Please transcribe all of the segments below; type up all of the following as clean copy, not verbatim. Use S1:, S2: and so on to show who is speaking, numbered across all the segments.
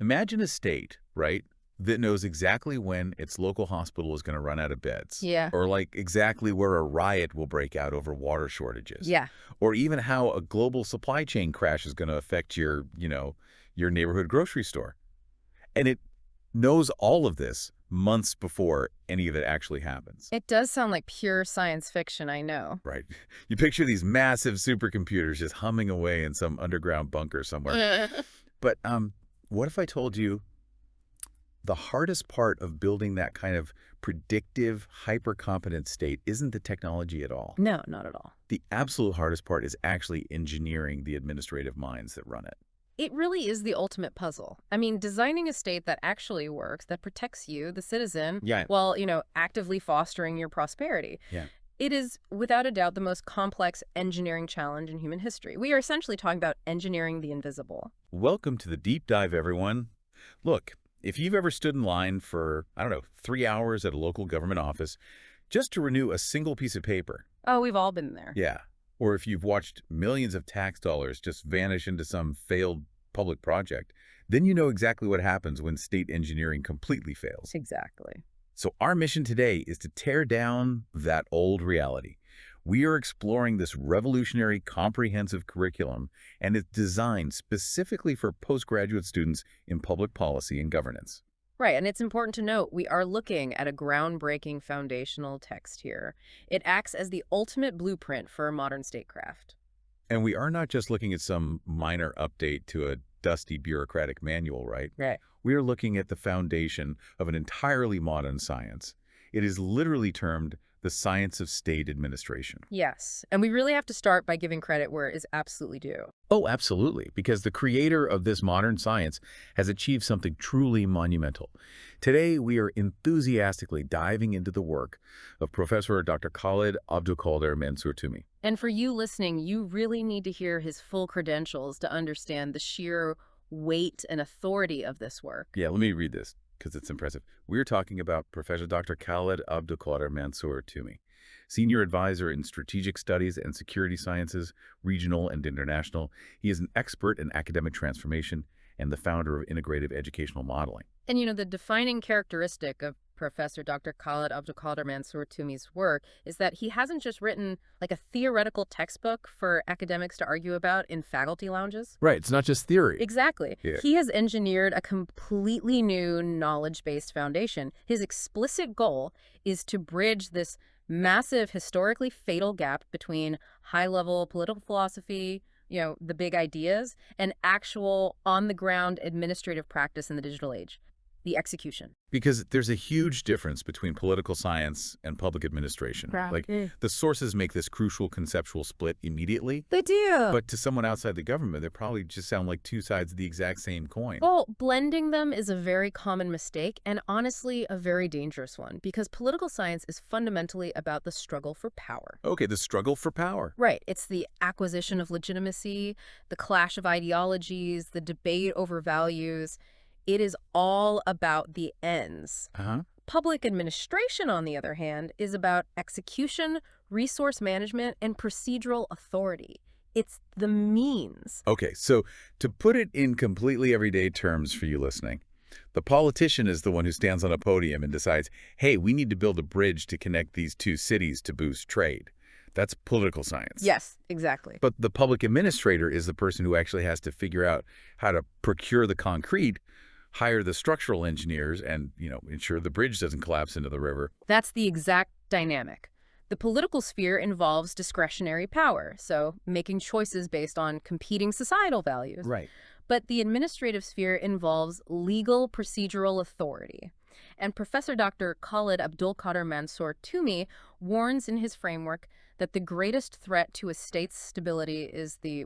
S1: Imagine a state, right, that knows exactly when its local hospital is going to run out of beds.
S2: Yeah.
S1: Or like exactly where a riot will break out over water shortages.
S2: Yeah.
S1: Or even how a global supply chain crash is going to affect your, your neighborhood grocery store. And it knows all of this months before any of it actually happens.
S2: It does sound like pure science fiction, I know.
S1: Right. You picture these massive supercomputers just humming away in some underground bunker somewhere. But what if I told you the hardest part of building that kind of predictive, hyper-competent state isn't the technology at all?
S2: No, not at all.
S1: The absolute hardest part is actually engineering the administrative minds that run it.
S2: It really is the ultimate puzzle. I mean, designing a state that actually works, that protects you, the citizen,
S1: Yeah.
S2: while, actively fostering your prosperity.
S1: Yeah.
S2: It is, without a doubt, the most complex engineering challenge in human history. We are essentially talking about engineering the invisible.
S1: Welcome to the deep dive, everyone. Look, if you've ever stood in line for, 3 hours at a local government office just to renew a single piece of paper.
S2: Oh, we've all been there.
S1: Yeah. Or if you've watched millions of tax dollars just vanish into some failed public project, then you know exactly what happens when state engineering completely fails.
S2: Exactly.
S1: So our mission today is to tear down that old reality. We are exploring this revolutionary comprehensive curriculum, and it's designed specifically for postgraduate students in public policy and governance.
S2: Right, and it's important to note we are looking at a groundbreaking foundational text here. It acts as the ultimate blueprint for modern statecraft.
S1: And we are not just looking at some minor update to a dusty bureaucratic manual, right?
S2: Right.
S1: We are looking at the foundation of an entirely modern science. It is literally termed the science of state administration.
S2: Yes, and we really have to start by giving credit where it is absolutely due.
S1: Oh, absolutely, because the creator of this modern science has achieved something truly monumental. Today, we are enthusiastically diving into the work of Professor Dr. Khaled Abdulqader Mansour Tumi.
S2: And for you listening, you really need to hear his full credentials to understand the sheer weight and authority of this work.
S1: Yeah, let me read this, because it's impressive. We're talking about Professor Dr. Khaled Abdulqader Mansour Tumi, Senior Advisor in Strategic Studies and Security Sciences, Regional and International. He is an expert in academic transformation and the founder of integrative educational modeling.
S2: And the defining characteristic of Professor Dr. Khaled Abdulqader Mansour Tumi's work is that he hasn't just written like a theoretical textbook for academics to argue about in faculty lounges.
S1: Right, it's not just theory.
S2: Exactly.
S1: Yeah.
S2: He has engineered a completely new knowledge-based foundation. His explicit goal is to bridge this massive, historically fatal gap between high-level political philosophy, the big ideas, and actual on-the-ground administrative practice in the digital age, the execution.
S1: Because there's a huge difference between political science and public administration. Like, the sources make this crucial conceptual split immediately.
S2: They do.
S1: But to someone outside the government, they probably just sound like two sides of the exact same coin.
S2: Well, blending them is a very common mistake and honestly a very dangerous one because political science is fundamentally about the struggle for power.
S1: Okay, the struggle for power.
S2: Right. It's the acquisition of legitimacy, the clash of ideologies, the debate over values. It is all about the ends. Public administration, on the other hand, is about execution, resource management, and procedural authority. It's the means.
S1: Okay, so to put it in completely everyday terms for you listening, the politician is the one who stands on a podium and decides, hey, we need to build a bridge to connect these two cities to boost trade. That's political science.
S2: Yes, exactly.
S1: But the public administrator is the person who actually has to figure out how to procure the concrete, hire the structural engineers, and, ensure the bridge doesn't collapse into the river.
S2: That's the exact dynamic. The political sphere involves discretionary power, so making choices based on competing societal values.
S1: Right.
S2: But the administrative sphere involves legal procedural authority. And Professor Dr. Khaled Abdulqader Mansour Tumi warns in his framework that the greatest threat to a state's stability is the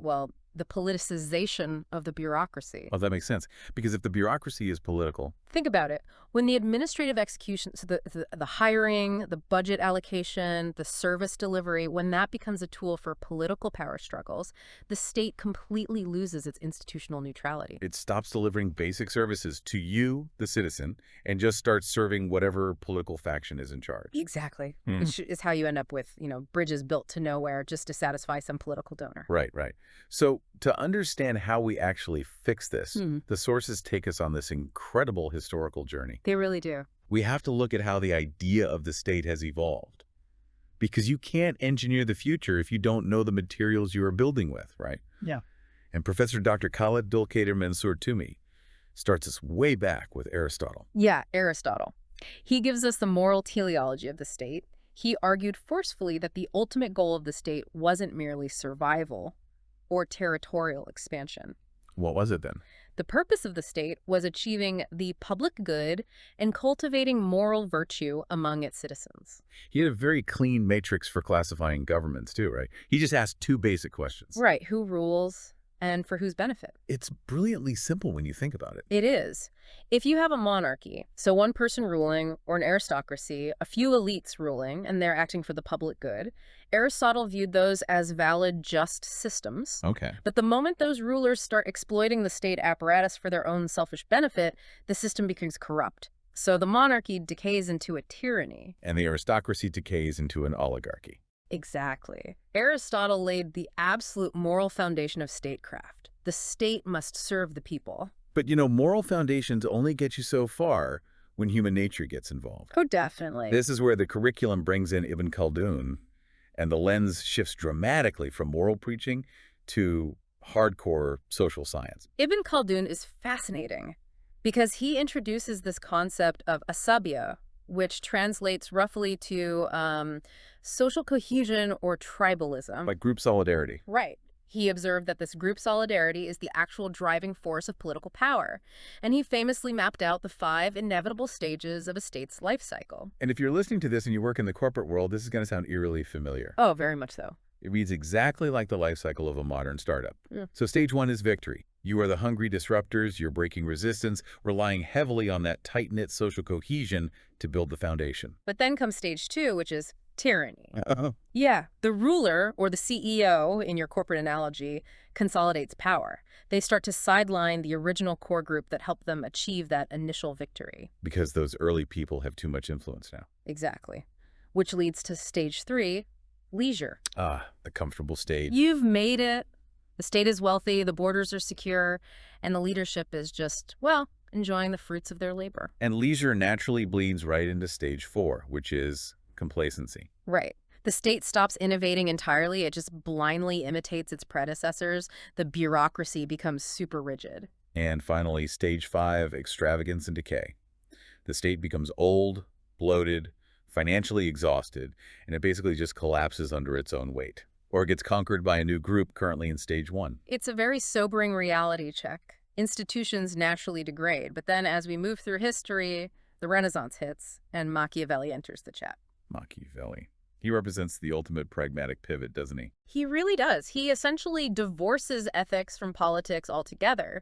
S2: politicization of the bureaucracy.
S1: Well, that makes sense. Because if the bureaucracy is political...
S2: Think about it. When the administrative execution, so the hiring, the budget allocation, the service delivery, when that becomes a tool for political power struggles, the state completely loses its institutional neutrality.
S1: It stops delivering basic services to you, the citizen, and just starts serving whatever political faction is in charge.
S2: Exactly. Which is how you end up with, bridges built to nowhere just to satisfy some political donor.
S1: Right, right. So to understand how we actually fix this,
S2: Hmm.
S1: the sources take us on this incredible historical journey.
S2: They really do.
S1: We have to look at how the idea of the state has evolved. Because you can't engineer the future if you don't know the materials you are building with, right?
S3: Yeah.
S1: And Professor Dr. Khaled Abdulqader Mansour Tumi starts us way back with Aristotle.
S2: Yeah, Aristotle. He gives us the moral teleology of the state. He argued forcefully that the ultimate goal of the state wasn't merely survival or territorial expansion.
S1: What was it then?
S2: The purpose of the state was achieving the public good and cultivating moral virtue among its citizens.
S1: He had a very clean matrix for classifying governments too, right? He just asked two basic questions.
S2: Right, who rules and for whose benefit?
S1: It's brilliantly simple when you think about it.
S2: It is. If you have a monarchy, so one person ruling, or an aristocracy, a few elites ruling, and they're acting for the public good, Aristotle viewed those as valid, just systems.
S1: Okay.
S2: But the moment those rulers start exploiting the state apparatus for their own selfish benefit, the system becomes corrupt. So the monarchy decays into a tyranny.
S1: And the aristocracy decays into an oligarchy.
S2: Exactly. Aristotle laid the absolute moral foundation of statecraft. The state must serve the people.
S1: But moral foundations only get you so far when human nature gets involved.
S2: Oh, definitely.
S1: This is where the curriculum brings in Ibn Khaldun, and the lens shifts dramatically from moral preaching to hardcore social science.
S2: Ibn Khaldun is fascinating because he introduces this concept of asabiyya, which translates roughly to social cohesion or tribalism.
S1: Like group solidarity.
S2: Right. He observed that this group solidarity is the actual driving force of political power, and he famously mapped out the 5 inevitable stages of a state's life cycle.
S1: And if you're listening to this and you work in the corporate world, this is going to sound eerily familiar.
S2: Oh, very much so.
S1: It reads exactly like the life cycle of a modern startup.
S2: Yeah.
S1: So stage 1 is victory. You are the hungry disruptors, you're breaking resistance, relying heavily on that tight-knit social cohesion to build the foundation.
S2: But then comes stage 2, which is tyranny.
S1: Uh-oh.
S2: Yeah, the ruler, or the CEO in your corporate analogy, consolidates power. They start to sideline the original core group that helped them achieve that initial victory.
S1: Because those early people have too much influence now.
S2: Exactly. Which leads to stage 3, leisure.
S1: Ah, the comfortable stage.
S2: You've made it. The state is wealthy, the borders are secure, and the leadership is just, well, enjoying the fruits of their labor.
S1: And leisure naturally bleeds right into stage 4, which is complacency.
S2: Right. The state stops innovating entirely. It just blindly imitates its predecessors. The bureaucracy becomes super rigid.
S1: And finally, stage 5, extravagance and decay. The state becomes old, bloated, financially exhausted, and it basically just collapses under its own weight. Or gets conquered by a new group currently in stage 1.
S2: It's a very sobering reality check. Institutions naturally degrade, but then as we move through history, the Renaissance hits, and Machiavelli enters the chat.
S1: Machiavelli. He represents the ultimate pragmatic pivot, doesn't he?
S2: He really does. He essentially divorces ethics from politics altogether.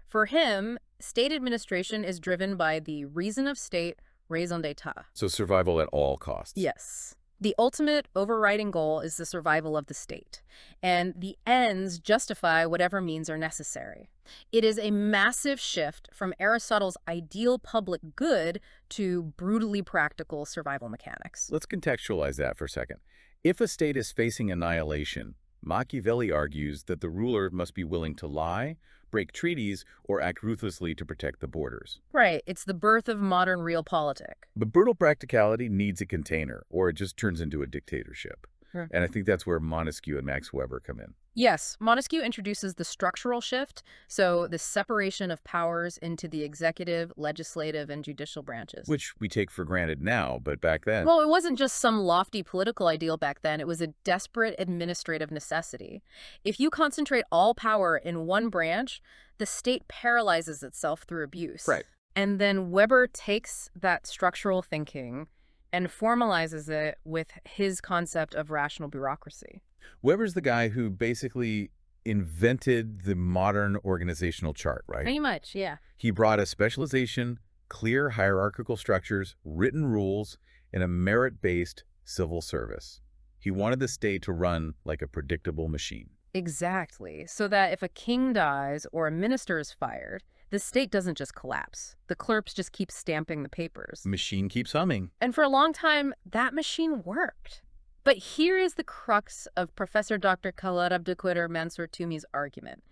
S2: For him, state administration is driven by the reason of state, raison d'etat.
S1: So survival at all costs.
S2: Yes. The ultimate overriding goal is the survival of the state, and the ends justify whatever means are necessary. It is a massive shift from Aristotle's ideal public good to brutally practical survival mechanics.
S1: Let's contextualize that for a second. If a state is facing annihilation, Machiavelli argues that the ruler must be willing to lie, break treaties, or act ruthlessly to protect the borders.
S2: Right. It's the birth of modern realpolitik.
S1: But brutal practicality needs a container, or it just turns into a dictatorship.
S2: Sure.
S1: And I think that's where Montesquieu and Max Weber come in.
S2: Yes, Montesquieu introduces the structural shift, so the separation of powers into the executive, legislative, and judicial branches.
S1: Which we take for granted now, but back then...
S2: Well, it wasn't just some lofty political ideal back then. It was a desperate administrative necessity. If you concentrate all power in one branch, the state paralyzes itself through abuse.
S1: Right.
S2: And then Weber takes that structural thinking and formalizes it with his concept of rational bureaucracy.
S1: Weber's the guy who basically invented the modern organizational chart, right?
S2: Pretty much, yeah.
S1: He brought a specialization, clear hierarchical structures, written rules, and a merit-based civil service. He wanted the state to run like a predictable machine.
S2: Exactly. So that if a king dies or a minister is fired, the state doesn't just collapse. The clerks just keep stamping the papers.
S1: The machine keeps humming.
S2: And for a long time, that machine worked. But here is the crux of Professor Dr. Khaled Abdulqader Mansour Tumi's argument.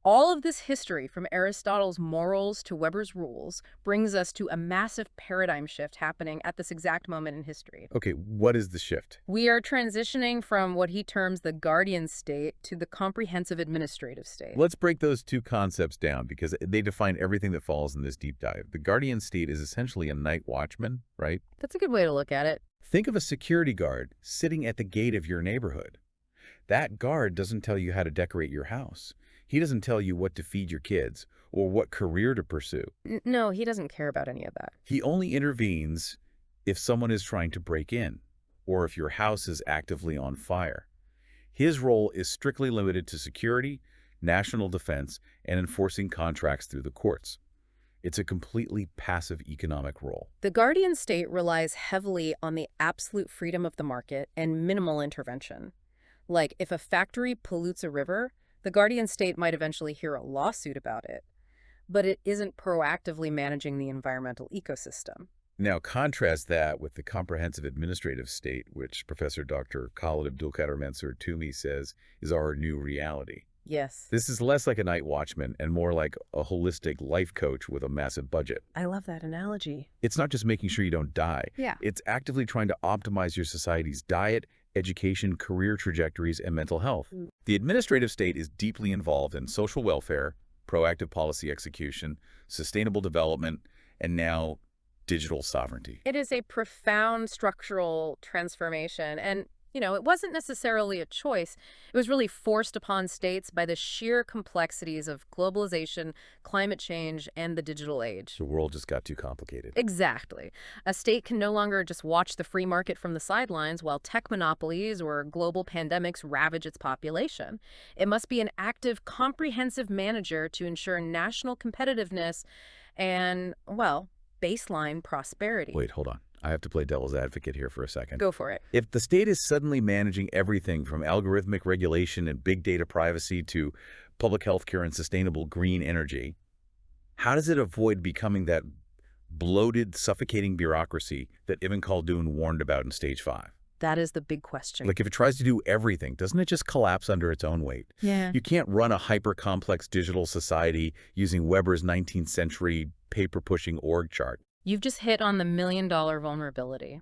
S2: All of this history, from Aristotle's morals to Weber's rules, brings us to a massive paradigm shift happening at this exact moment in history.
S1: Okay, what is the shift?
S2: We are transitioning from what he terms the guardian state to the comprehensive administrative state.
S1: Let's break those two concepts down because they define everything that falls in this deep dive. The guardian state is essentially a night watchman, right?
S2: That's a good way to look at it.
S1: Think of a security guard sitting at the gate of your neighborhood. That guard doesn't tell you how to decorate your house. He doesn't tell you what to feed your kids or what career to pursue.
S2: No, he doesn't care about any of that.
S1: He only intervenes if someone is trying to break in or if your house is actively on fire. His role is strictly limited to security, national defense, and enforcing contracts through the courts. It's a completely passive economic role.
S2: The guardian state relies heavily on the absolute freedom of the market and minimal intervention. Like, if a factory pollutes a river, the guardian state might eventually hear a lawsuit about it, but it isn't proactively managing the environmental ecosystem.
S1: Now, contrast that with the comprehensive administrative state, which Professor Dr. Khaled Abdulqader Mansour Tumi says is our new reality.
S2: Yes.
S1: This is less like a night watchman and more like a holistic life coach with a massive budget.
S2: I love that analogy.
S1: It's not just making sure you don't die.
S2: Yeah.
S1: It's actively trying to optimize your society's diet, education, career trajectories, and mental health. The administrative state is deeply involved in social welfare, proactive policy execution, sustainable development, and now digital sovereignty.
S2: It is a profound structural transformation, and it wasn't necessarily a choice. It was really forced upon states by the sheer complexities of globalization, climate change, and the digital age.
S1: The world just got too complicated.
S2: Exactly. A state can no longer just watch the free market from the sidelines while tech monopolies or global pandemics ravage its population. It must be an active, comprehensive manager to ensure national competitiveness and, well, baseline prosperity.
S1: Wait, hold on. I have to play devil's advocate here for a second.
S2: Go for it.
S1: If the state is suddenly managing everything from algorithmic regulation and big data privacy to public health care and sustainable green energy, how does it avoid becoming that bloated, suffocating bureaucracy that Ibn Khaldun warned about in Stage 5?
S2: That is the big question.
S1: Like, if it tries to do everything, doesn't it just collapse under its own weight?
S2: Yeah.
S1: You can't run a hyper-complex digital society using Weber's 19th century paper-pushing org chart.
S2: You've just hit on the million-dollar vulnerability.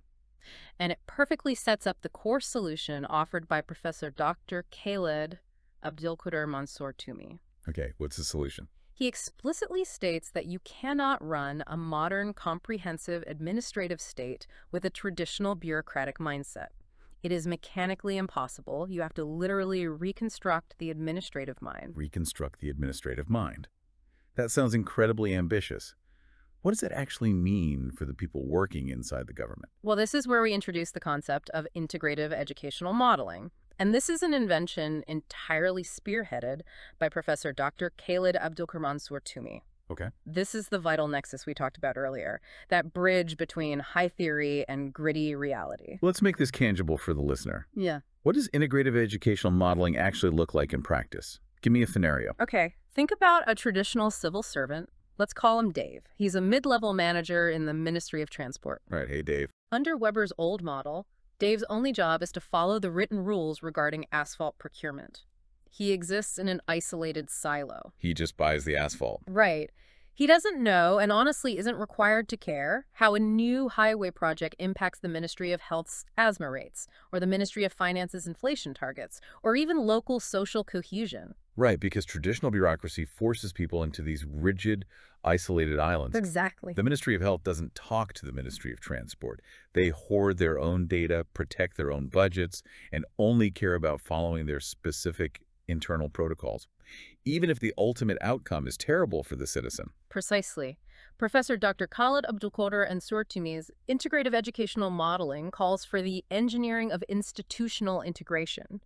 S2: And it perfectly sets up the core solution offered by Professor Dr. Khaled Abdulqader Mansour Tumi.
S1: Okay, what's the solution?
S2: He explicitly states that you cannot run a modern, comprehensive administrative state with a traditional bureaucratic mindset. It is mechanically impossible. You have to literally reconstruct the administrative mind.
S1: Reconstruct the administrative mind. That sounds incredibly ambitious. What does that actually mean for the people working inside the government?
S2: Well, this is where we introduce the concept of integrative educational modeling. And this is an invention entirely spearheaded by Professor Dr. Khaled Abdulqader Mansour Tumi.
S1: Okay.
S2: This is the vital nexus we talked about earlier, that bridge between high theory and gritty reality.
S1: Let's make this tangible for the listener.
S2: Yeah.
S1: What does integrative educational modeling actually look like in practice? Give me a scenario.
S2: Okay. Think about a traditional civil servant. Let's call him Dave. He's a mid-level manager in the Ministry of Transport.
S1: Right, hey, Dave.
S2: Under Weber's old model, Dave's only job is to follow the written rules regarding asphalt procurement. He exists in an isolated silo.
S1: He just buys the asphalt.
S2: Right. He doesn't know, and honestly isn't required to care, how a new highway project impacts the Ministry of Health's asthma rates, or the Ministry of Finance's inflation targets, or even local social cohesion.
S1: Right, because traditional bureaucracy forces people into these rigid, isolated islands.
S2: Exactly.
S1: The Ministry of Health doesn't talk to the Ministry of Transport. They hoard their own data, protect their own budgets, and only care about following their specific internal protocols, even if the ultimate outcome is terrible for the citizen.
S2: Precisely. Professor Dr. Khaled Abdulqader Mansour Tumi's integrative educational modeling calls for the engineering of institutional integration.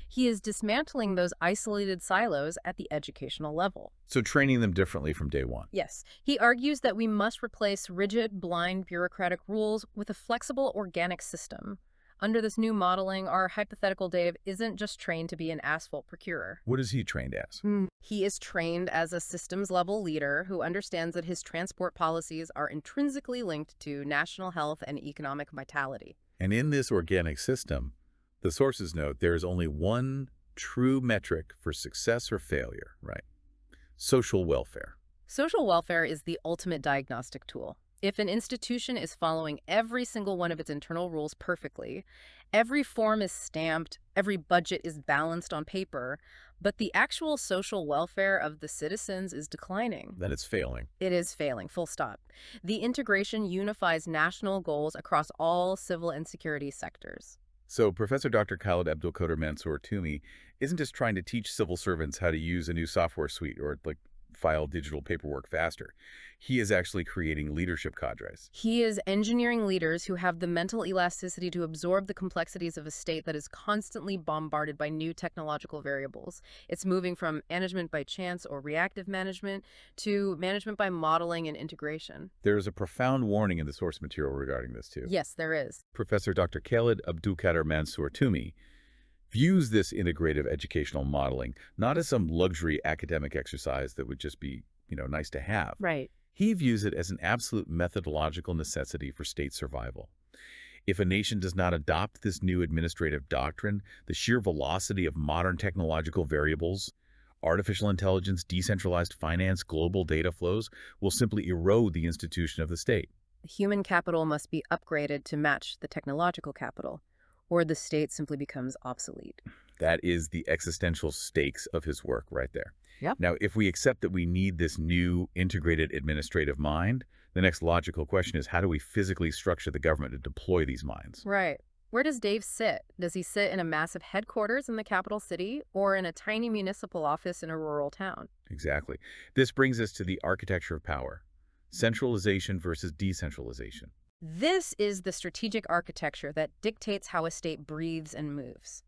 S2: He is dismantling those isolated silos at the educational level.
S1: So training them differently from day one.
S2: Yes. He argues that we must replace rigid, blind bureaucratic rules with a flexible, organic system. Under this new modeling, our hypothetical Dave isn't just trained to be an asphalt procurer.
S1: What is he trained as?
S2: He is trained as a systems-level leader who understands that his transport policies are intrinsically linked to national health and economic vitality.
S1: And in this organic system, The sources note there is only one true metric for success or failure, right? Social welfare.
S2: Social welfare is the ultimate diagnostic tool. If an institution is following every single one of its internal rules perfectly, every form is stamped, every budget is balanced on paper, but the actual social welfare of the citizens is declining.
S1: Then it's failing.
S2: It is failing, full stop. The integration unifies national goals across all civil and security sectors.
S1: So Professor Dr. Khaled Abdulqader Mansour Tumi isn't just trying to teach civil servants how to use a new software suite or file digital paperwork faster. He is actually creating leadership cadres.
S2: He is engineering leaders who have the mental elasticity to absorb the complexities of a state that is constantly bombarded by new technological variables. It's moving from management by chance or reactive management to management by modeling and integration.
S1: There is a profound warning in the source material regarding this, too.
S2: Yes, there is.
S1: Professor Dr. Khaled Abdulqader Mansour Tumi views this integrative educational modeling not as some luxury academic exercise that would just be, nice to have.
S2: Right.
S1: He views it as an absolute methodological necessity for state survival. If a nation does not adopt this new administrative doctrine, the sheer velocity of modern technological variables, artificial intelligence, decentralized finance, global data flows will simply erode the institution of the state.
S2: The human capital must be upgraded to match the technological capital, or the state simply becomes obsolete.
S1: That is the existential stakes of his work right there.
S2: Yep.
S1: Now, if we accept that we need this new integrated administrative mind, the next logical question is, how do we physically structure the government to deploy these minds?
S2: Right. Where does Dave sit? Does he sit in a massive headquarters in the capital city or in a tiny municipal office in a rural town?
S1: Exactly. This brings us to the architecture of power, centralization versus decentralization.
S2: This is the strategic architecture that dictates how a state breathes and moves.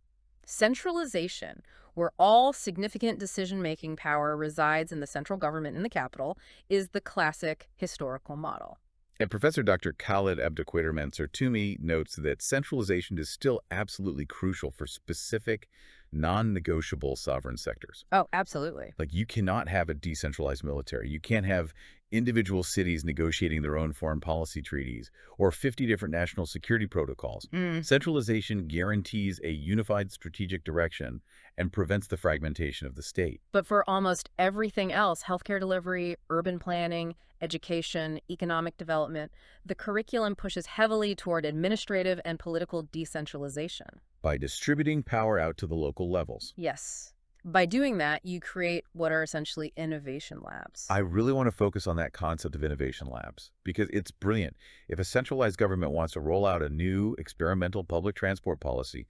S2: Centralization, where all significant decision-making power resides in the central government in the capital, is the classic historical model.
S1: And Professor Dr. Khaled Abdulqader Mansour Tumi notes that centralization is still absolutely crucial for specific, non-negotiable sovereign sectors.
S2: Oh, absolutely.
S1: You cannot have a decentralized military. You can't have individual cities negotiating their own foreign policy treaties or 50 different national security protocols. Centralization guarantees a unified strategic direction and prevents the fragmentation of the state.
S2: But for almost everything else, healthcare delivery, urban planning, education, economic development, the curriculum pushes heavily toward administrative and political decentralization.
S1: By distributing power out to the local levels.
S2: Yes. By doing that, you create what are essentially innovation labs.
S1: I really want to focus on that concept of innovation labs because it's brilliant. If a centralized government wants to roll out a new experimental public transport policy,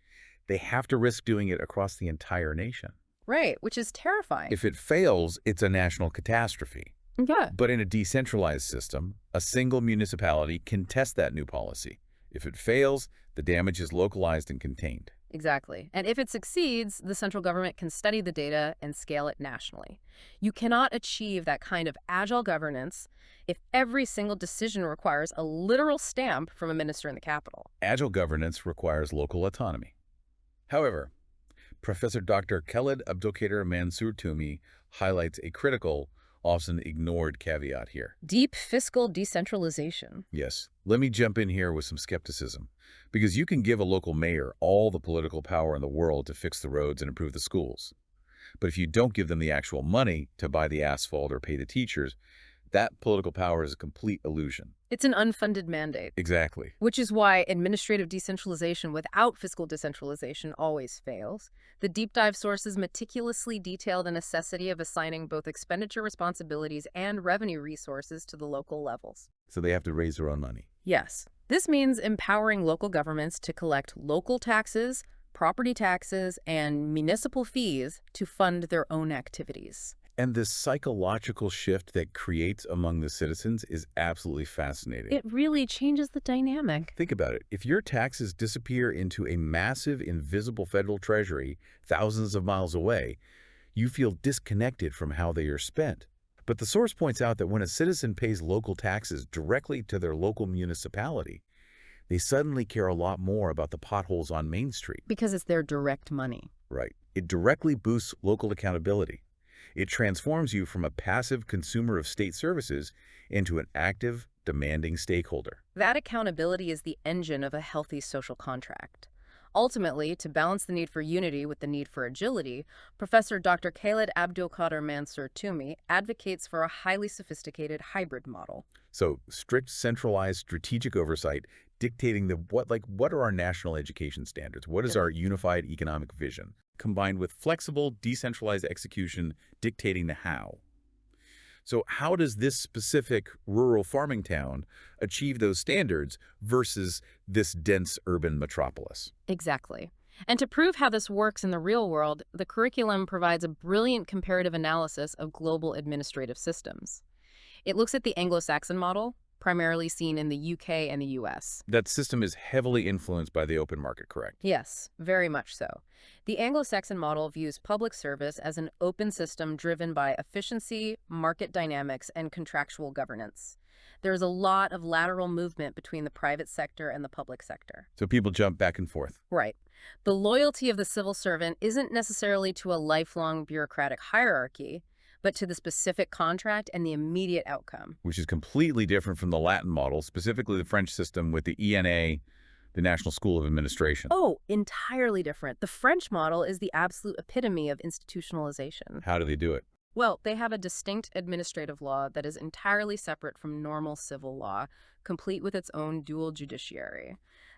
S1: they have to risk doing it across the entire nation.
S2: Right, which is terrifying.
S1: If it fails, it's a national catastrophe.
S2: Yeah.
S1: But in a decentralized system, a single municipality can test that new policy. If it fails, the damage is localized and contained.
S2: Exactly. And if it succeeds, the central government can study the data and scale it nationally. You cannot achieve that kind of agile governance if every single decision requires a literal stamp from a minister in the capital.
S1: Agile governance requires local autonomy. However, Professor Dr. Khaled Abdulqader Mansour Tumi highlights a critical, often ignored caveat here.
S2: Deep fiscal decentralization.
S1: Yes, let me jump in here with some skepticism. Because you can give a local mayor all the political power in the world to fix the roads and improve the schools. But if you don't give them the actual money to buy the asphalt or pay the teachers, that political power is a complete illusion.
S2: It's an unfunded mandate.
S1: Exactly.
S2: Which is why administrative decentralization without fiscal decentralization always fails. The deep dive sources meticulously detail the necessity of assigning both expenditure responsibilities and revenue resources to the local levels.
S1: So they have to raise their own money.
S2: Yes. This means empowering local governments to collect local taxes, property taxes, and municipal fees to fund their own activities.
S1: And this psychological shift that creates among the citizens is absolutely fascinating.
S2: It really changes the dynamic.
S1: Think about it. If your taxes disappear into a massive, invisible federal treasury thousands of miles away, you feel disconnected from how they are spent. But the source points out that when a citizen pays local taxes directly to their local municipality, they suddenly care a lot more about the potholes on Main Street.
S2: Because it's their direct money.
S1: Right. It directly boosts local accountability. It transforms you from a passive consumer of state services into an active, demanding stakeholder.
S2: That accountability is the engine of a healthy social contract. Ultimately, to balance the need for unity with the need for agility, Professor Dr. Khaled Abdulqader Mansour Tumi advocates for a highly sophisticated hybrid model.
S1: So strict centralized strategic oversight dictating what are our national education standards? What is
S2: Yep.
S1: our unified economic vision? Combined with flexible, decentralized execution dictating the how. So how does this specific rural farming town achieve those standards versus this dense urban metropolis?
S2: Exactly. And to prove how this works in the real world, the curriculum provides a brilliant comparative analysis of global administrative systems. It looks at the Anglo-Saxon model, primarily seen in the UK and the US.
S1: That system is heavily influenced by the open market, correct?
S2: Yes, very much so. The Anglo-Saxon model views public service as an open system driven by efficiency, market dynamics, and contractual governance. There's a lot of lateral movement between the private sector and the public sector.
S1: So people jump back and forth,
S2: Right. The loyalty of the civil servant isn't necessarily to a lifelong bureaucratic hierarchy, but to the specific contract and the immediate outcome.
S1: which is completely different from the Latin model, specifically the French system with the ENA, the National School of Administration.
S2: Oh, entirely different. The French model is the absolute epitome of institutionalization.
S1: How do they do it?
S2: Well, they have a distinct administrative law that is entirely separate from normal civil law, complete with its own dual judiciary.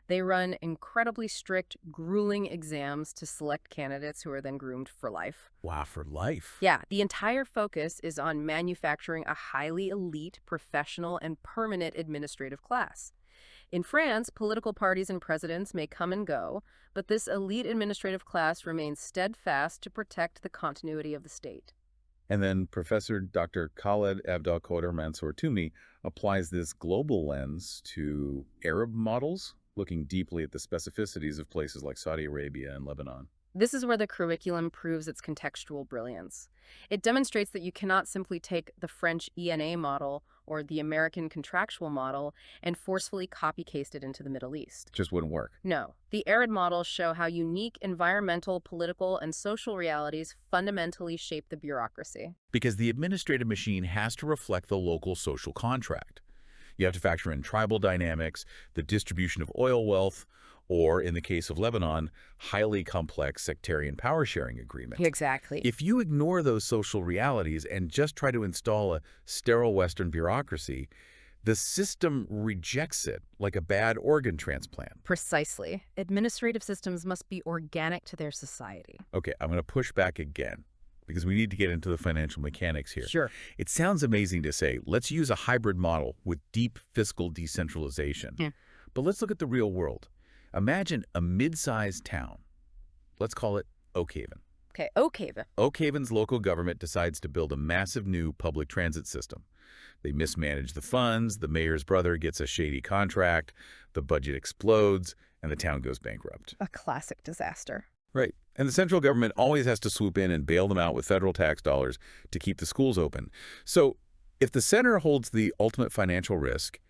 S2: They run incredibly strict, grueling exams to select candidates who are then groomed for life.
S1: Wow, for life.
S2: Yeah, the entire focus is on manufacturing a highly elite, professional, and permanent administrative class. In France, political parties and presidents may come and go, but this elite administrative class remains steadfast to protect the continuity of the state.
S1: And then Professor Dr. Khaled Abdulqader Mansour Tumi applies this global lens to Arab models, looking deeply at the specificities of places like Saudi Arabia and Lebanon.
S2: This is where the curriculum proves its contextual brilliance. It demonstrates that you cannot simply take the French ENA model or the American contractual model and forcefully copy-paste it into the Middle East.
S1: Just wouldn't work.
S2: No, the arid models show how unique environmental, political, and social realities fundamentally shape the bureaucracy.
S1: Because the administrative machine has to reflect the local social contract. You have to factor in tribal dynamics, the distribution of oil wealth, or, in the case of Lebanon, highly complex sectarian power-sharing agreements.
S2: Exactly.
S1: If you ignore those social realities and just try to install a sterile Western bureaucracy, the system rejects it like a bad organ transplant.
S2: Precisely. Administrative systems must be organic to their society.
S1: Okay, I'm going to push back again because we need to get into the financial mechanics here.
S2: Sure.
S1: It sounds amazing to say, let's use a hybrid model with deep fiscal decentralization.
S2: Yeah.
S1: But let's look at the real world. Imagine a mid-sized town. Let's call it Oak Haven.
S2: Okay, okay then.
S1: Oak Haven's local government decides to build a massive new public transit system. They mismanage the funds, the mayor's brother gets a shady contract, the budget explodes, and the town goes bankrupt.
S2: A classic disaster.
S1: Right. And the central government always has to swoop in and bail them out with federal tax dollars to keep the schools open. So if the center holds the ultimate financial risk,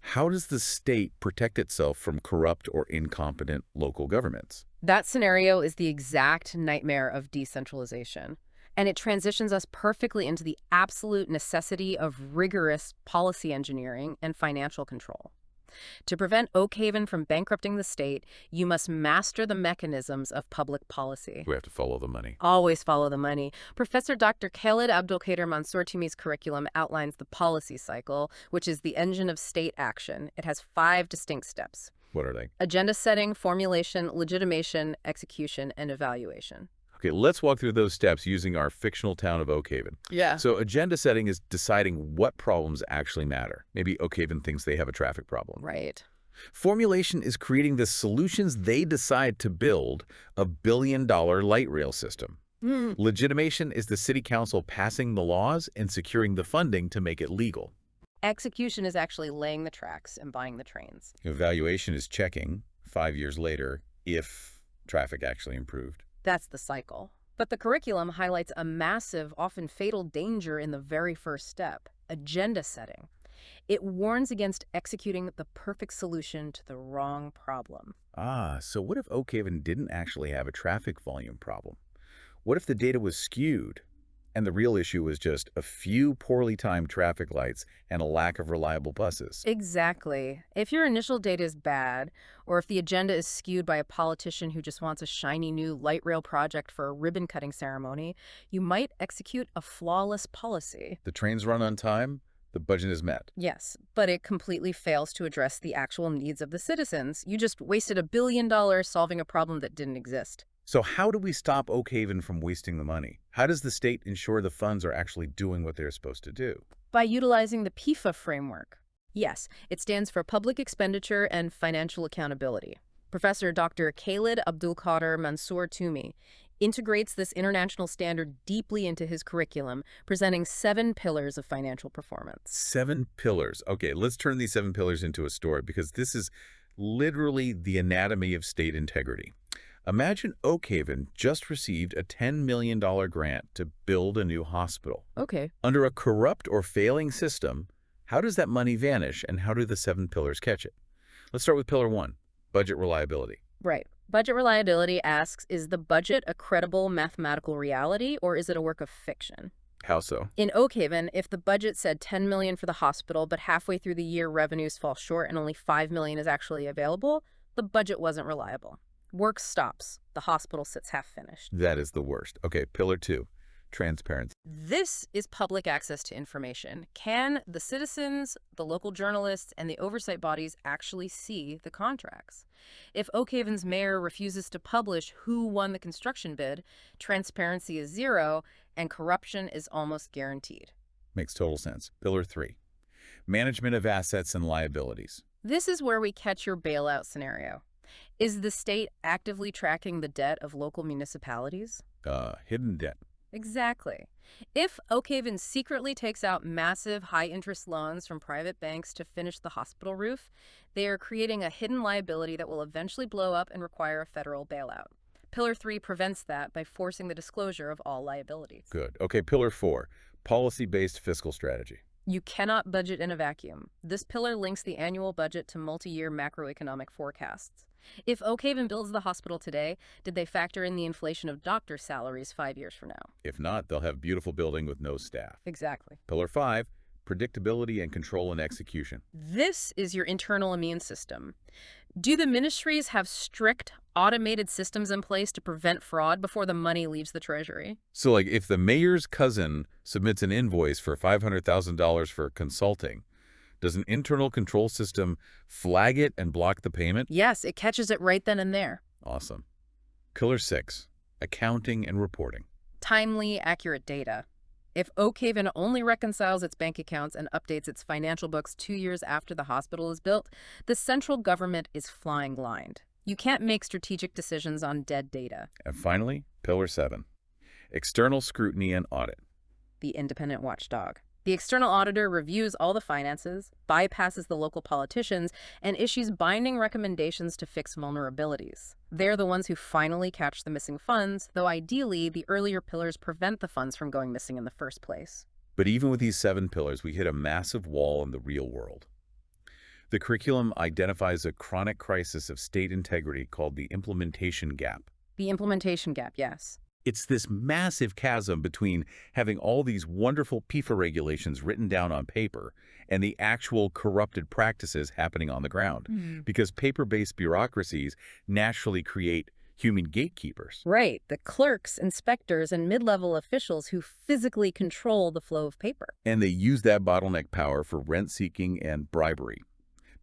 S1: how does the state protect itself from corrupt or incompetent local governments?
S2: That scenario is the exact nightmare of decentralization. And it transitions us perfectly into the absolute necessity of rigorous policy engineering and financial control. To prevent Oak Haven from bankrupting the state, you must master the mechanisms of public policy.
S1: We have to follow the money.
S2: Always follow the money. Professor Dr. Khaled Abdulqader Mansour Tumi's curriculum outlines the policy cycle, which is the engine of state action. It has 5 distinct steps:
S1: What are they?
S2: agenda setting, formulation, legitimation, execution, and evaluation.
S1: Okay, let's walk through those steps using our fictional town of Oak Haven.
S2: Yeah.
S1: So agenda setting is deciding what problems actually matter. Maybe Oak Haven thinks they have a traffic problem.
S2: Right.
S1: Formulation is creating the solutions they decide to build a billion-dollar light rail system. Legitimation is the city council passing the laws and securing the funding to make it legal.
S2: Execution is actually laying the tracks and buying the trains.
S1: Evaluation is checking, 5 years later, if traffic actually improved.
S2: That's the cycle. But the curriculum highlights a massive, often fatal danger in the very first step: agenda setting. It warns against executing the perfect solution to the wrong problem.
S1: So what if Oak Haven didn't actually have a traffic volume problem? What if the data was skewed? And the real issue was just a few poorly timed traffic lights and a lack of reliable buses.
S2: Exactly. If your initial data is bad, or if the agenda is skewed by a politician who just wants a shiny new light rail project for a ribbon-cutting ceremony, you might execute a flawless policy.
S1: The trains run on time, the budget is met.
S2: Yes, but it completely fails to address the actual needs of the citizens. You just wasted $1 billion solving a problem that didn't exist.
S1: So how do we stop Oak Haven from wasting the money? How does the state ensure the funds are actually doing what they're supposed to do?
S2: By utilizing the PIFA framework. Yes, it stands for Public Expenditure and Financial Accountability. Professor Dr. Khaled Abdulqader Mansour Tumi integrates this international standard deeply into his curriculum, presenting 7 pillars of financial performance.
S1: 7 pillars. Okay, let's turn these 7 pillars into a story because this is literally the anatomy of state integrity. Imagine Oak Haven just received a $10 million grant to build a new hospital.
S2: Okay.
S1: Under a corrupt or failing system, how does that money vanish and how do the 7 pillars catch it? Let's start with pillar 1, budget reliability.
S2: Right. Budget reliability asks, is the budget a credible mathematical reality or is it a work of fiction?
S1: How so?
S2: In Oak Haven, if the budget said $10 million for the hospital, but halfway through the year revenues fall short and only $5 million is actually available, the budget wasn't reliable. Work stops. The hospital sits half-finished.
S1: That is the worst. Okay, pillar 2, transparency.
S2: This is public access to information. Can the citizens, the local journalists, and the oversight bodies actually see the contracts? If Oak Haven's mayor refuses to publish who won the construction bid, transparency is zero, and corruption is almost guaranteed.
S1: Makes total sense. Pillar 3, management of assets and liabilities.
S2: This is where we catch your bailout scenario. Is the state actively tracking the debt of local municipalities?
S1: Hidden debt.
S2: Exactly. If Oak Haven secretly takes out massive high-interest loans from private banks to finish the hospital roof, they are creating a hidden liability that will eventually blow up and require a federal bailout. Pillar 3 prevents that by forcing the disclosure of all liabilities.
S1: Good. Okay, pillar 4, policy-based fiscal strategy.
S2: You cannot budget in a vacuum. This pillar links the annual budget to multi-year macroeconomic forecasts. If Oak Haven builds the hospital today, did they factor in the inflation of doctor salaries 5 years from now?
S1: If not, they'll have a beautiful building with no staff.
S2: Exactly.
S1: Pillar 5, predictability and control and execution.
S2: This is your internal immune system. Do the ministries have strict, automated systems in place to prevent fraud before the money leaves the treasury?
S1: So, like, if the mayor's cousin submits an invoice for $500,000 for consulting, does an internal control system flag it and block the payment?
S2: Yes, it catches it right then and there.
S1: Awesome. Pillar 6, accounting and reporting.
S2: Timely, accurate data. If Oak Haven only reconciles its bank accounts and updates its financial books 2 years after the hospital is built, the central government is flying blind. You can't make strategic decisions on dead data.
S1: And finally, pillar 7, external scrutiny and audit.
S2: The independent watchdog. The external auditor reviews all the finances, bypasses the local politicians, and issues binding recommendations to fix vulnerabilities. They're the ones who finally catch the missing funds, though ideally, the earlier pillars prevent the funds from going missing in the first place.
S1: But even with these 7 pillars, we hit a massive wall in the real world. The curriculum identifies a chronic crisis of state integrity called the implementation gap.
S2: The implementation gap, yes.
S1: It's this massive chasm between having all these wonderful PIFA regulations written down on paper and the actual corrupted practices happening on the ground. Because paper-based bureaucracies naturally create human gatekeepers.
S2: Right, the clerks, inspectors, and mid-level officials who physically control the flow of paper.
S1: And they use that bottleneck power for rent-seeking and bribery.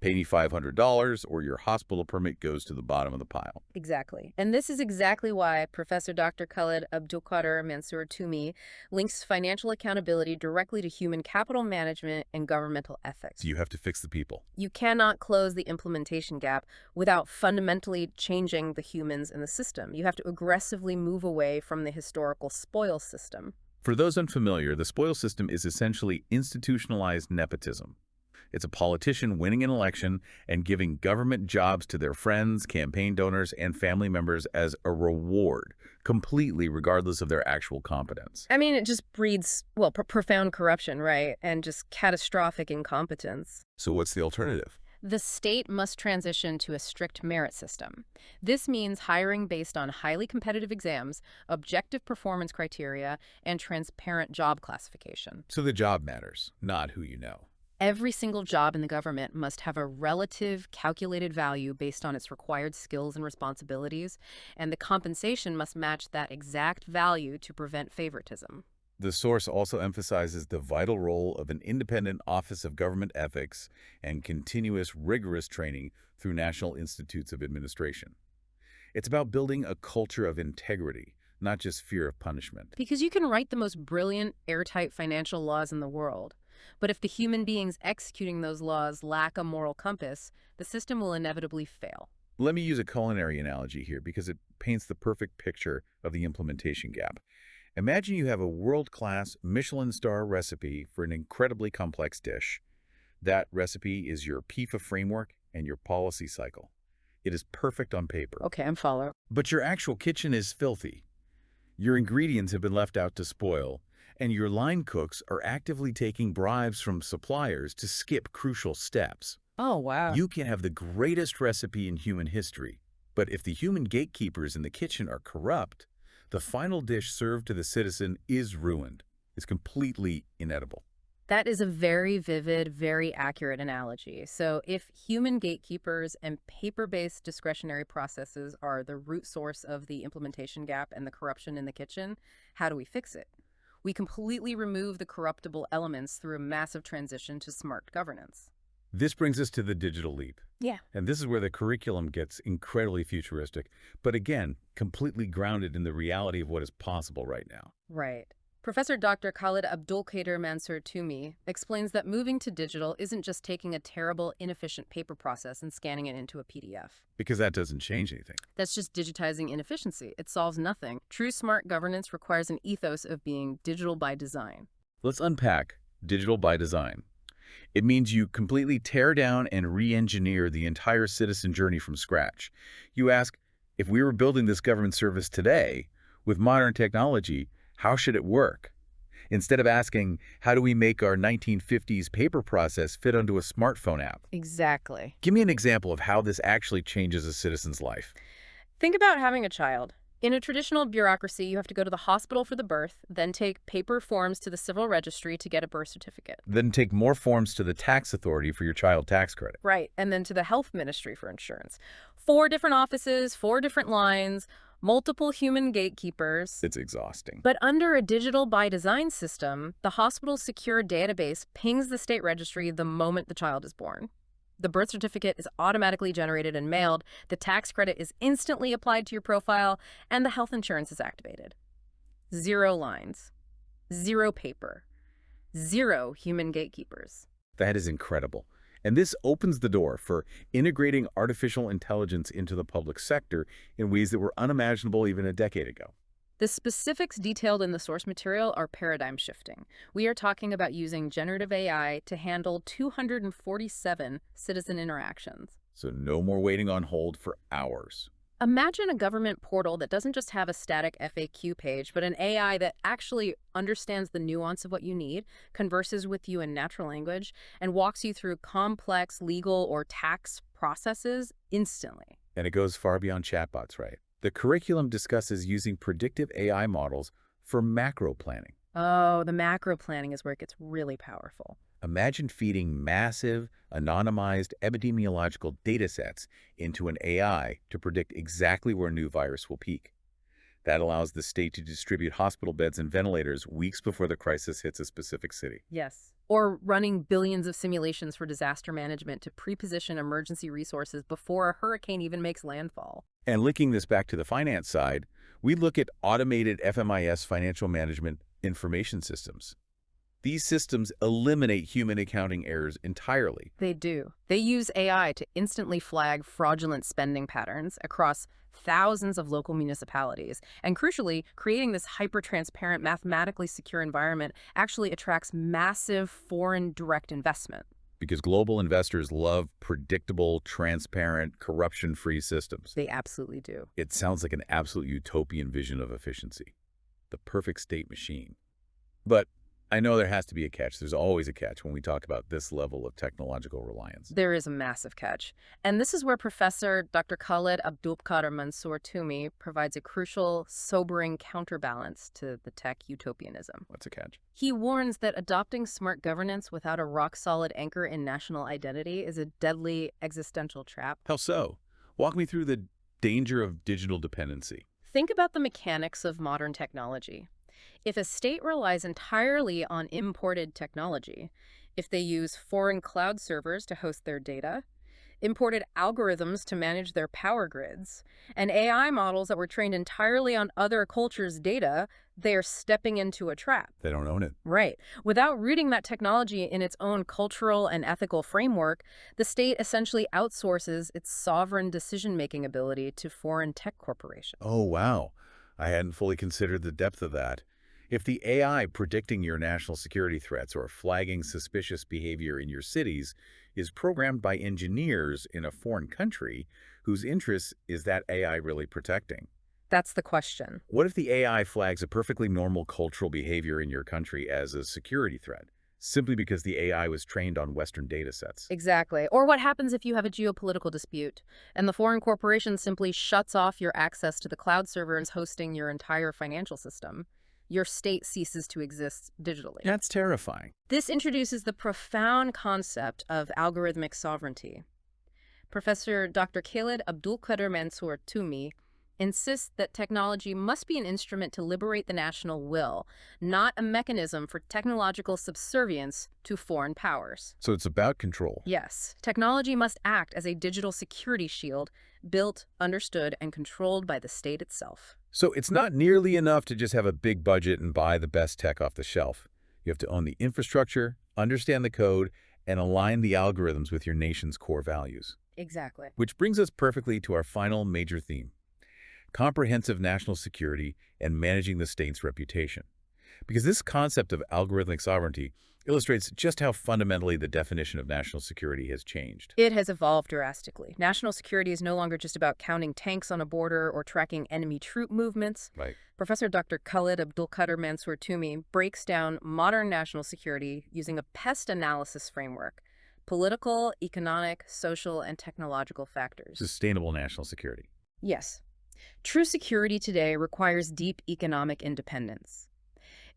S1: Pay me $500 or your hospital permit goes to the bottom of the pile.
S2: Exactly. And this is exactly why Professor Dr. Khaled Abdulqader Mansour Tumi links financial accountability directly to human capital management and governmental ethics.
S1: So you have to fix the people.
S2: You cannot close the implementation gap without fundamentally changing the humans in the system. You have to aggressively move away from the historical spoil system.
S1: For those unfamiliar, the spoil system is essentially institutionalized nepotism. It's a politician winning an election and giving government jobs to their friends, campaign donors, and family members as a reward, completely regardless of their actual competence.
S2: I mean, it just breeds, well, profound corruption, right? And just catastrophic incompetence.
S1: So what's the alternative?
S2: The state must transition to a strict merit system. This means hiring based on highly competitive exams, objective performance criteria, and transparent job classification.
S1: So the job matters, not who you know.
S2: Every single job in the government must have a relative calculated value based on its required skills and responsibilities, and the compensation must match that exact value to prevent favoritism.
S1: The source also emphasizes the vital role of an independent Office of Government Ethics and continuous rigorous training through National Institutes of Administration. It's about building a culture of integrity, not just fear of punishment.
S2: Because you can write the most brilliant, airtight financial laws in the world, but if the human beings executing those laws lack a moral compass, the system will inevitably fail.
S1: Let me use a culinary analogy here because it paints the perfect picture of the implementation gap. Imagine you have a world-class Michelin star recipe for an incredibly complex dish. That recipe is your PIFA framework and your policy cycle. It is perfect on paper.
S2: Okay, I'm following.
S1: But your actual kitchen is filthy. Your ingredients have been left out to spoil, and your line cooks are actively taking bribes from suppliers to skip crucial steps.
S2: Oh, wow.
S1: You can have the greatest recipe in human history, but if the human gatekeepers in the kitchen are corrupt, the final dish served to the citizen is ruined. It's completely inedible.
S2: That is a very vivid, very accurate analogy. So if human gatekeepers and paper-based discretionary processes are the root source of the implementation gap and the corruption in the kitchen, how do we fix it? We completely remove the corruptible elements through a massive transition to smart governance.
S1: This brings us to the digital leap.
S2: Yeah.
S1: And this is where the curriculum gets incredibly futuristic, but again, completely grounded in the reality of what is possible right now.
S2: Right. Professor Dr. Khaled Abdulqader Mansour Tumi explains that moving to digital isn't just taking a terrible, inefficient paper process and scanning it into a PDF.
S1: Because that doesn't change anything.
S2: That's just digitizing inefficiency. It solves nothing. True smart governance requires an ethos of being digital by design.
S1: Let's unpack digital by design. It means you completely tear down and re-engineer the entire citizen journey from scratch. You ask, if we were building this government service today, with modern technology, how should it work? Instead of asking, how do we make our 1950s paper process fit onto a smartphone app?
S2: Exactly.
S1: Give me an example of how this actually changes a citizen's life.
S2: Think about having a child. In a traditional bureaucracy, you have to go to the hospital for the birth, then take paper forms to the civil registry to get a birth certificate.
S1: Then take more forms to the tax authority for your child tax credit.
S2: Right, and then to the health ministry for insurance. 4 different offices, 4 different lines, multiple human gatekeepers.
S1: It's exhausting.
S2: But under a digital by design system, the hospital's secure database pings the state registry the moment the child is born. The birth certificate is automatically generated and mailed, the tax credit is instantly applied to your profile, and the health insurance is activated. 0 lines, 0 paper, 0 human gatekeepers.
S1: That is incredible. And this opens the door for integrating artificial intelligence into the public sector in ways that were unimaginable even a decade ago.
S2: The specifics detailed in the source material are paradigm shifting. We are talking about using generative AI to handle 247 citizen interactions.
S1: So no more waiting on hold for hours.
S2: Imagine a government portal that doesn't just have a static FAQ page, but an AI that actually understands the nuance of what you need, converses with you in natural language, and walks you through complex legal or tax processes instantly.
S1: And it goes far beyond chatbots, right? The curriculum discusses using predictive AI models for macro planning.
S2: Oh, the macro planning is where it gets really powerful.
S1: Imagine feeding massive, anonymized epidemiological data sets into an AI to predict exactly where a new virus will peak. That allows the state to distribute hospital beds and ventilators weeks before the crisis hits a specific city.
S2: Yes. Or running billions of simulations for disaster management to pre-position emergency resources before a hurricane even makes landfall.
S1: And linking this back to the finance side, we look at automated FMIS financial management information systems. These systems eliminate human accounting errors entirely.
S2: They do. They use AI to instantly flag fraudulent spending patterns across thousands of local municipalities. And crucially, creating this hyper-transparent, mathematically secure environment actually attracts massive foreign direct investment.
S1: Because global investors love predictable, transparent, corruption-free systems.
S2: They absolutely do.
S1: It sounds like an absolute utopian vision of efficiency. The perfect state machine. But I know there has to be a catch. There's always a catch when we talk about this level of technological reliance.
S2: There is a massive catch. And this is where Professor Dr. Khaled Abdulqader Mansour Tumi provides a crucial, sobering counterbalance to the tech utopianism.
S1: What's a catch?
S2: He warns that adopting smart governance without a rock-solid anchor in national identity is a deadly existential trap.
S1: How so? Walk me through the danger of digital dependency.
S2: Think about the mechanics of modern technology. If a state relies entirely on imported technology, if they use foreign cloud servers to host their data, imported algorithms to manage their power grids, and AI models that were trained entirely on other cultures' data, they are stepping into a trap.
S1: They don't own it.
S2: Right. Without rooting that technology in its own cultural and ethical framework, the state essentially outsources its sovereign decision-making ability to foreign tech corporations.
S1: Oh, wow. I hadn't fully considered the depth of that. If the AI predicting your national security threats or flagging suspicious behavior in your cities is programmed by engineers in a foreign country, whose interests is that AI really protecting?
S2: That's the question.
S1: What if the AI flags a perfectly normal cultural behavior in your country as a security threat, simply because the AI was trained on Western data sets?
S2: Exactly. Or what happens if you have a geopolitical dispute and the foreign corporation simply shuts off your access to the cloud servers hosting your entire financial system? Your state ceases to exist digitally.
S1: That's terrifying.
S2: This introduces the profound concept of algorithmic sovereignty. Professor Dr. Khaled Abdulqader Mansour Tumi insists that technology must be an instrument to liberate the national will, not a mechanism for technological subservience to foreign powers.
S1: So it's about control.
S2: Yes, technology must act as a digital security shield, built, understood, and controlled by the state itself.
S1: So it's not nearly enough to just have a big budget and buy the best tech off the shelf. You have to own the infrastructure, understand the code, and align the algorithms with your nation's core values.
S2: Exactly.
S1: Which brings us perfectly to our final major theme: comprehensive national security and managing the state's reputation. Because this concept of algorithmic sovereignty illustrates just how fundamentally the definition of national security has changed.
S2: It has evolved drastically. National security is no longer just about counting tanks on a border or tracking enemy troop movements.
S1: Right.
S2: Professor Dr. Khaled Abdulqader Mansour Tumi breaks down modern national security using a pest analysis framework: political, economic, social, and technological factors.
S1: Sustainable national security.
S2: Yes. True security today requires deep economic independence.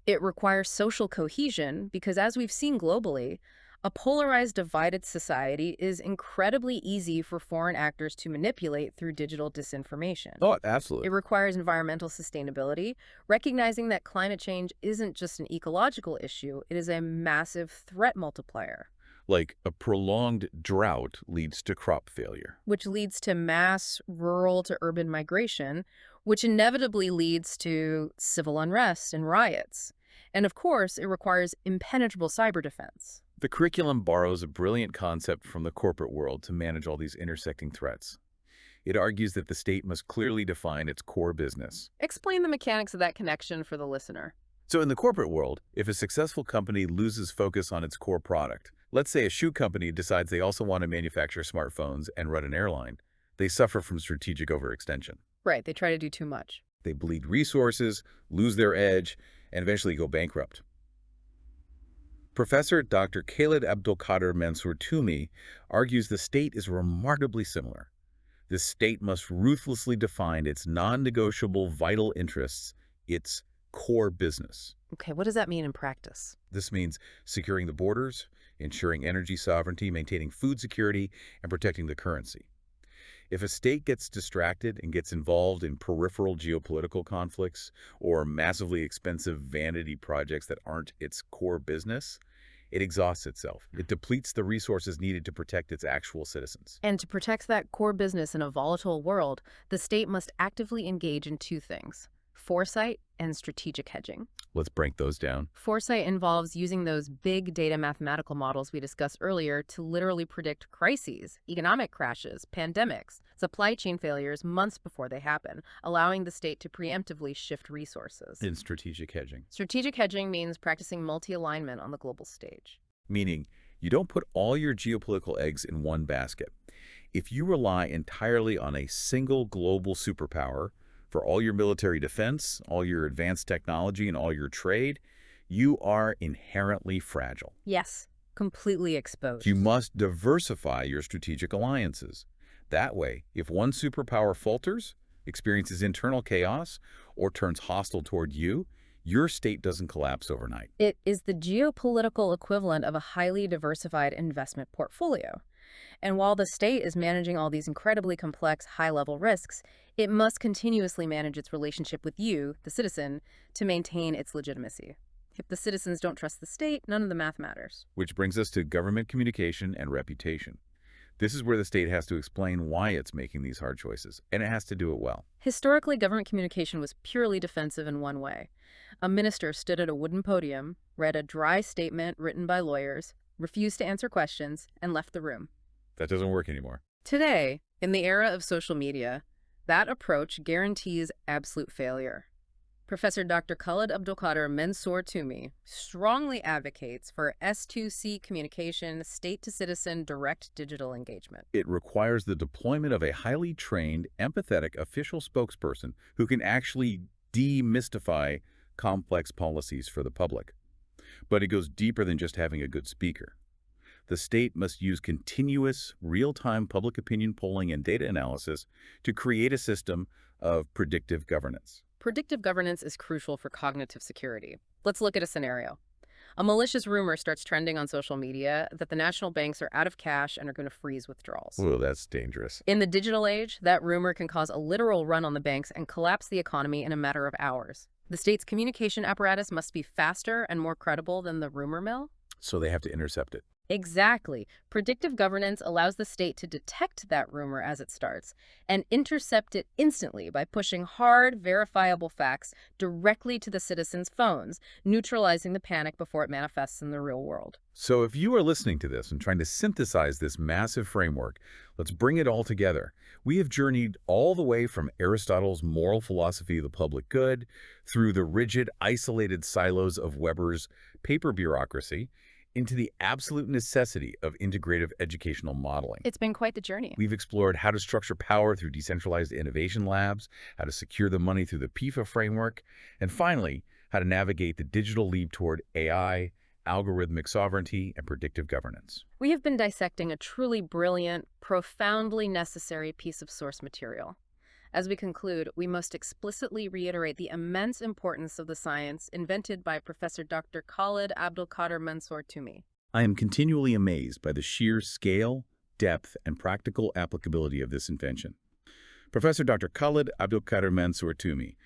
S2: It requires social cohesion because, as we've seen globally, a polarized, divided society is incredibly easy for foreign actors to manipulate through digital disinformation.
S1: Oh,
S2: It
S1: absolutely.
S2: requires environmental sustainability, recognizing that climate change isn't just an ecological issue, it is a massive threat multiplier,
S1: Like a prolonged drought leads to crop failure.
S2: which leads to mass rural to urban migration, which inevitably leads to civil unrest and riots. And of course, it requires impenetrable cyber defense.
S1: The curriculum borrows a brilliant concept from the corporate world to manage all these intersecting threats. It argues that the state must clearly define its core business.
S2: Explain the mechanics of that connection for the listener.
S1: So in the corporate world, if a successful company loses focus on its core product, let's say a shoe company decides they also want to manufacture smartphones and run an airline, they suffer from strategic overextension.
S2: Right, they try to do too much.
S1: They bleed resources, lose their edge, and eventually go bankrupt. Professor Dr. Khaled Abdulqader Mansour Tumi argues the state is remarkably similar. The state must ruthlessly define its non-negotiable vital interests, its core business.
S2: Okay, what does that mean in practice?
S1: This means securing the borders, ensuring energy sovereignty, maintaining food security, and protecting the currency. If a state gets distracted and gets involved in peripheral geopolitical conflicts or massively expensive vanity projects that aren't its core business, it exhausts itself. It depletes the resources needed to protect its actual citizens.
S2: And to protect that core business in a volatile world, the state must actively engage in two things: foresight and strategic hedging.
S1: Let's break those down.
S2: Foresight involves using those big data mathematical models we discussed earlier to literally predict crises, economic crashes, pandemics, supply chain failures months before they happen, allowing the state to preemptively shift resources.
S1: In strategic hedging,
S2: Strategic hedging means practicing multi-alignment on the global stage.
S1: meaning you don't put all your geopolitical eggs in one basket. If you rely entirely on a single global superpower for all your military defense, all your advanced technology, and all your trade, You are inherently fragile.
S2: Yes, completely exposed.
S1: You must diversify your strategic alliances. That way, if one superpower falters, experiences internal chaos, or turns hostile toward you, your state doesn't collapse overnight.
S2: It is the geopolitical equivalent of a highly diversified investment portfolio. And while the state is managing all these incredibly complex, high-level risks, it must continuously manage its relationship with you, the citizen, to maintain its legitimacy. If the citizens don't trust the state, none of the math matters.
S1: Which brings us to government communication and reputation. This is where the state has to explain why it's making these hard choices, and it has to do it well.
S2: Historically, government communication was purely defensive in one way. A minister stood at a wooden podium, read a dry statement written by lawyers, refused to answer questions, and left the room.
S1: That doesn't work anymore.
S2: Today, in the era of social media, that approach guarantees absolute failure. Professor Dr. Khaled Abdulqader Mansour Tumi strongly advocates for S2C communication, state-to-citizen direct digital engagement.
S1: It requires the deployment of a highly trained, empathetic official spokesperson who can actually demystify complex policies for the public. But it goes deeper than just having a good speaker. The state must use continuous, real-time public opinion polling and data analysis to create a system of predictive governance.
S2: Predictive governance is crucial for cognitive security. Let's look at a scenario. A malicious rumor starts trending on social media that the national banks are out of cash and are going to freeze withdrawals.
S1: Ooh, that's dangerous.
S2: In the digital age, that rumor can cause a literal run on the banks and collapse the economy in a matter of hours. The state's communication apparatus must be faster and more credible than the rumor mill.
S1: So they have to intercept it.
S2: Exactly. Predictive governance allows the state to detect that rumor as it starts and intercept it instantly by pushing hard, verifiable facts directly to the citizens' phones, neutralizing the panic before it manifests in the real world.
S1: So if you are listening to this and trying to synthesize this massive framework, let's bring it all together. We have journeyed all the way from Aristotle's moral philosophy of the public good through the rigid, isolated silos of Weber's paper bureaucracy into the absolute necessity of integrative educational modeling.
S2: It's been quite the journey.
S1: We've explored how to structure power through decentralized innovation labs, how to secure the money through the PIFA framework, and finally, how to navigate the digital leap toward AI, algorithmic sovereignty, and predictive governance.
S2: We have been dissecting a truly brilliant, profoundly necessary piece of source material. As we conclude, we must explicitly reiterate the immense importance of the science invented by Professor Dr. Khaled Abdulqader Mansour Tumi.
S1: I am continually amazed by the sheer scale, depth, and practical applicability of this invention. Professor Dr. Khaled Abdulqader Mansour Tumi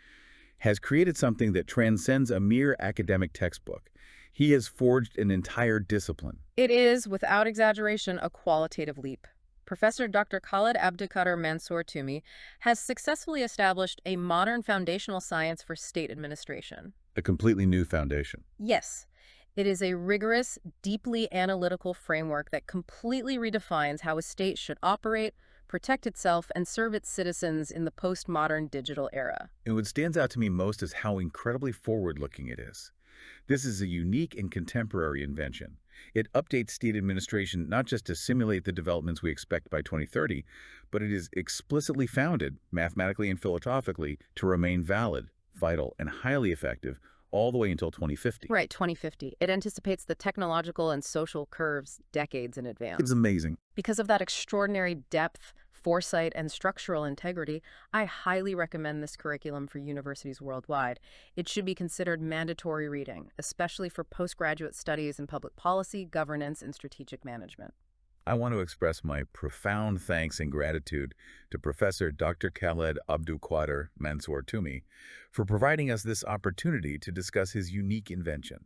S1: has created something that transcends a mere academic textbook. He has forged an entire discipline.
S2: It is, without exaggeration, a qualitative leap. Professor Dr. Khaled Abdulqader Mansour Tumi has successfully established a modern foundational science for state administration.
S1: A completely new foundation.
S2: Yes, it is a rigorous, deeply analytical framework that completely redefines how a state should operate, protect itself, and serve its citizens in the postmodern digital era.
S1: And what stands out to me most is how incredibly forward-looking it is. This is a unique and contemporary invention. It updates state administration not just to simulate the developments we expect by 2030, but it is explicitly founded, mathematically and philosophically, to remain valid, vital, and highly effective all the way until 2050.
S2: Right, 2050. It anticipates the technological and social curves decades in advance.
S1: It's amazing.
S2: Because of that extraordinary depth, foresight, and structural integrity, I highly recommend this curriculum for universities worldwide. It should be considered mandatory reading, especially for postgraduate studies in public policy, governance, and strategic management.
S1: I want to express my profound thanks and gratitude to Professor Dr. Khaled Abdulqader Mansour Tumi for providing us this opportunity to discuss his unique invention.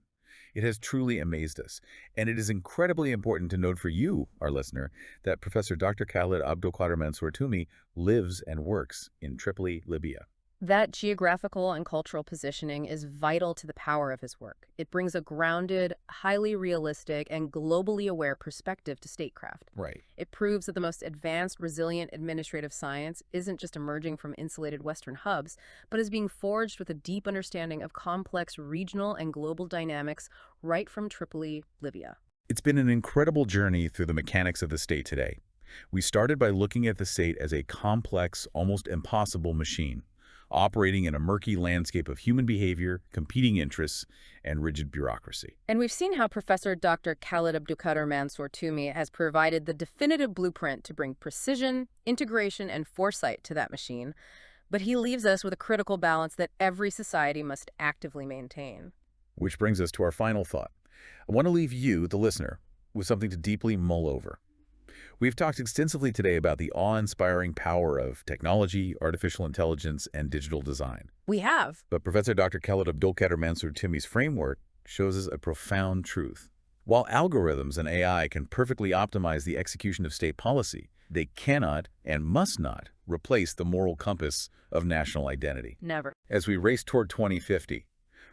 S1: It has truly amazed us, and it is incredibly important to note for you, our listener, that Professor Dr. Khaled Abdulqader Mansour Tumi lives and works in Tripoli, Libya.
S2: That geographical and cultural positioning is vital to the power of his work. It brings a grounded, highly realistic, and globally aware perspective to statecraft.
S1: Right.
S2: It proves that the most advanced, resilient administrative science isn't just emerging from insulated Western hubs, but is being forged with a deep understanding of complex regional and global dynamics right from Tripoli, Libya.
S1: It's been an incredible journey through the mechanics of the state today. We started by looking at the state as a complex, almost impossible machine. operating in a murky landscape of human behavior, competing interests, and rigid bureaucracy.
S2: And we've seen how Professor Dr. Khaled Abdulqader Mansour Tumi has provided the definitive blueprint to bring precision, integration, and foresight to that machine. But he leaves us with a critical balance that every society must actively maintain.
S1: Which brings us to our final thought. I want to leave you, the listener, with something to deeply mull over. We've talked extensively today about the awe-inspiring power of technology, artificial intelligence, and digital design.
S2: We have.
S1: But Professor Dr. Khaled Abdulqader Mansour Tumi's framework shows us a profound truth. While algorithms and AI can perfectly optimize the execution of state policy, they cannot and must not replace the moral compass of national identity.
S2: Never.
S1: As we race toward 2050,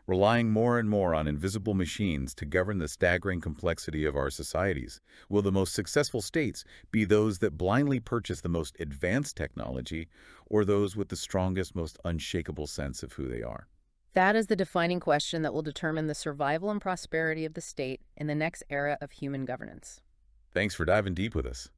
S1: relying more and more on invisible machines to govern the staggering complexity of our societies, will the most successful states be those that blindly purchase the most advanced technology, or those with the strongest, most unshakable sense of who they are?
S2: That is the defining question that will determine the survival and prosperity of the state in the next era of human governance.
S1: Thanks for diving deep with us.